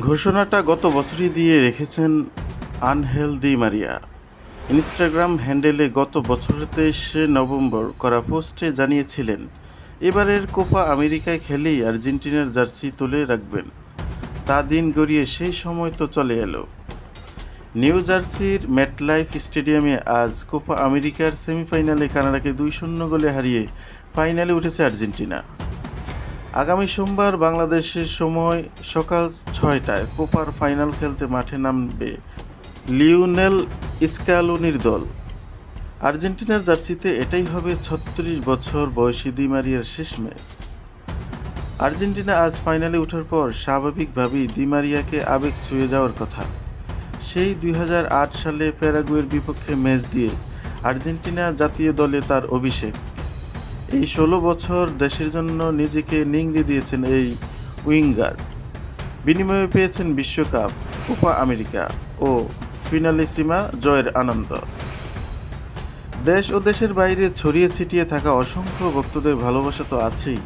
ঘোষণাটা গত বছরই দিয়ে রেখেছেন আনহেল দি মারিয়া। ইনস্টাগ্রাম হ্যান্ডেলে গত বছরের 23শে নভেম্বর করা পোস্টে জানিয়েছিলেন, এবারের কোপা আমেরিকায় খেলেই আর্জেন্টিনার জার্সি তুলে রাখবেন। তা দিন গড়িয়ে সেই সময় তো চলে এলো। নিউ জার্সির ম্যাটলাইফ স্টেডিয়ামে আজ কোপা আমেরিকার সেমিফাইনালে কানাডাকে 2-0 গোলে হারিয়ে ফাইনালে উঠেছে আর্জেন্টিনা। আগামী সোমবার বাংলাদেশের সময় সকাল 6টায় কোপার ফাইনাল খেলতে মাঠে নামবে লিওনেল স্ক্যালোনির দল। আর্জেন্টিনার জার্সিতে এটাই হবে 36 বছর বয়সী দি মারিয়ার শেষ ম্যাচ। আর্জেন্টিনা আজ ফাইনালে ওঠার পর স্বাভাবিকভাবেই দি মারিয়াকে আবেগ ছুঁয়ে যাওয়ার কথা। সেই 2008 সালে প্যারাগুয়ের বিপক্ষে ম্যাচ দিয়ে আর্জেন্টিনা জাতীয় দলে তার অভিষেক। এই 16 বছর দেশের জন্য নিজেকে নিংড়ে দিয়েছেন এই উইঙ্গার। বিনিময়ে পেয়েছেন বিশ্বকাপ, কোপা আমেরিকা ও ফিনালিসিমা জয়ের আনন্দ। দেশ ও দেশের বাইরে ছড়িয়ে ছিটিয়ে থাকা অসংখ্য ভক্তদের ভালোবাসা তো আছেই,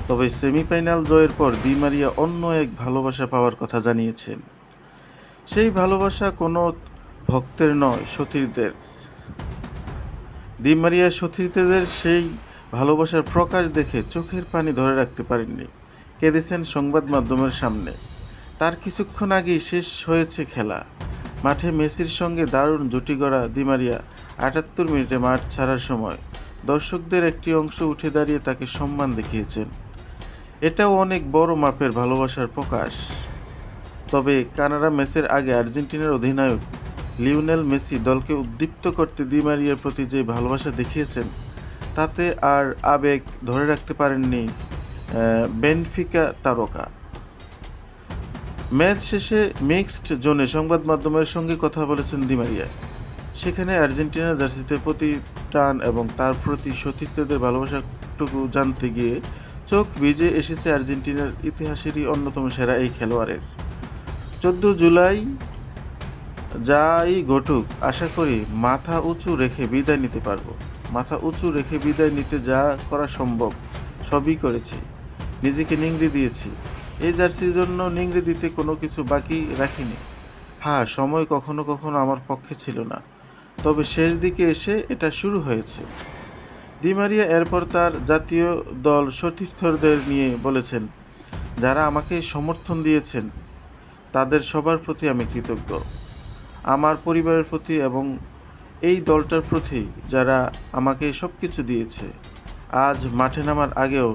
তবে সেমিফাইনাল জয়ের পর দি মারিয়া অন্য এক ভালোবাসা পাওয়ার কথা জানিয়েছেন। সেই ভালোবাসা কোনো ভক্তের নয়, সতীর্থদের। দি মারিয়া সতীর্থদের সেই ভালোবাসার প্রকাশ দেখে চোখের পানি ধরে রাখতে পারেননি, কেঁদেছেন সংবাদ মাধ্যমের সামনে। তার কিছুক্ষণ আগেই শেষ হয়েছে খেলা। মাঠে মেসির সঙ্গে দারুণ জুটি গড়া দি মারিয়া 78 মিনিটে মাঠ ছাড়ার সময় দর্শকদের একটি অংশ উঠে দাঁড়িয়ে তাকে সম্মান দেখিয়েছেন। এটাও অনেক বড় মাপের ভালোবাসার প্রকাশ। তবে কানাডা ম্যাচের আগে আর্জেন্টিনার অধিনায়ক লিওনেল মেসি দলকে উদ্দীপ্ত করতে দি মারিয়ার প্রতি যে ভালোবাসা দেখিয়েছেন, তাতে আর আবেগ ধরে রাখতে পারেননি বেনফিকা তারকা। ম্যাচ শেষে মিক্সড জোনে সংবাদ মাধ্যমের সঙ্গে কথা বলেছেন দি মারিয়া। সেখানে আর্জেন্টিনার জার্সিতে প্রতি টান এবং তার প্রতি সতীর্থদের ভালোবাসাটুকু জানতে গিয়ে চোখ ভিজে এসেছে আর্জেন্টিনার ইতিহাসেরই অন্যতম সেরা এই খেলোয়াড়ের। 14 জুলাই যাই ঘটুক, আশা করি মাথা উঁচু রেখে বিদায় নিতে পারবো। মাথা উঁচু রেখে বিদায় নিতে যা করা সম্ভব সবই করেছি। নিজেকে নিংড়ে দিয়েছি। এই জার্সির জন্য নিংড়ে দিতে কোনো কিছু বাকি রাখিনি। হ্যাঁ, সময় কখনো কখনো আমার পক্ষে ছিল না, তবে শেষ দিকে এসে এটা শুরু হয়েছে। দি মারিয়া এরপর তার জাতীয় দল সতীর্থদের নিয়ে বলেছেন, যারা আমাকে সমর্থন দিয়েছেন তাদের সবার প্রতি আমি কৃতজ্ঞ। আমার পরিবারের প্রতি এবং এই দলটার প্রতি যারা আমাকে সব কিছু দিয়েছে। আজ মাঠে নামার আগেও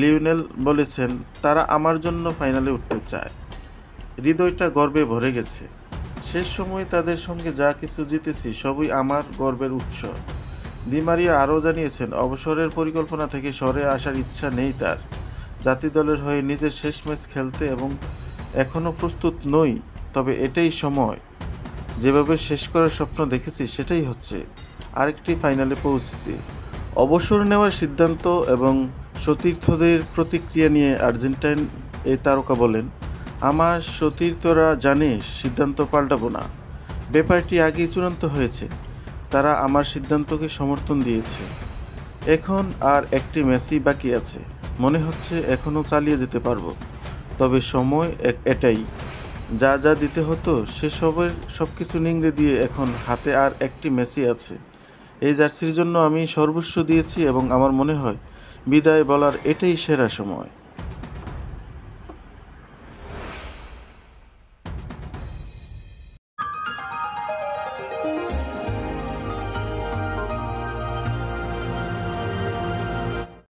লিওনেল বলেছেন, তারা আমার জন্য ফাইনালে উঠতে চায়। হৃদয়টা গর্বে ভরে গেছে। শেষ সময়ে তাদের সঙ্গে যা কিছু জিতেছি সবই আমার গর্বের উৎস। দি মারিয়া আরও জানিয়েছেন, অবসরের পরিকল্পনা থেকে সরে আসার ইচ্ছা নেই তার। জাতীয় দলের হয়ে নিজের শেষ ম্যাচ খেলতে এবং এখনও প্রস্তুত নই, তবে এটাই সময়। যেভাবে শেষ করার স্বপ্ন দেখেছি সেটাই হচ্ছে। আরেকটি ফাইনালে পৌঁছেছি। অবসর নেওয়ার সিদ্ধান্ত এবং সতীর্থদের প্রতিক্রিয়া নিয়ে আর্জেন্টাইন এই তারকা বলেন, আমার সতীর্থরা জানে সিদ্ধান্ত পাল্টাবো না। ব্যাপারটি আগেই চূড়ান্ত হয়েছে। তারা আমার সিদ্ধান্তকে সমর্থন দিয়েছে। এখন আর একটি ম্যাচই বাকি আছে। মনে হচ্ছে এখনও চালিয়ে যেতে পারবো। তবে সময় এটাই। যা যা দিতে হতো সেসবের সব কিছু নিংড়ে দিয়ে এখন হাতে আর একটি ম্যাচই আছে। এই জার্সির জন্য আমি সর্বস্ব দিয়েছি এবং আমার মনে হয় বিদায় বলার এটাই সেরা সময়।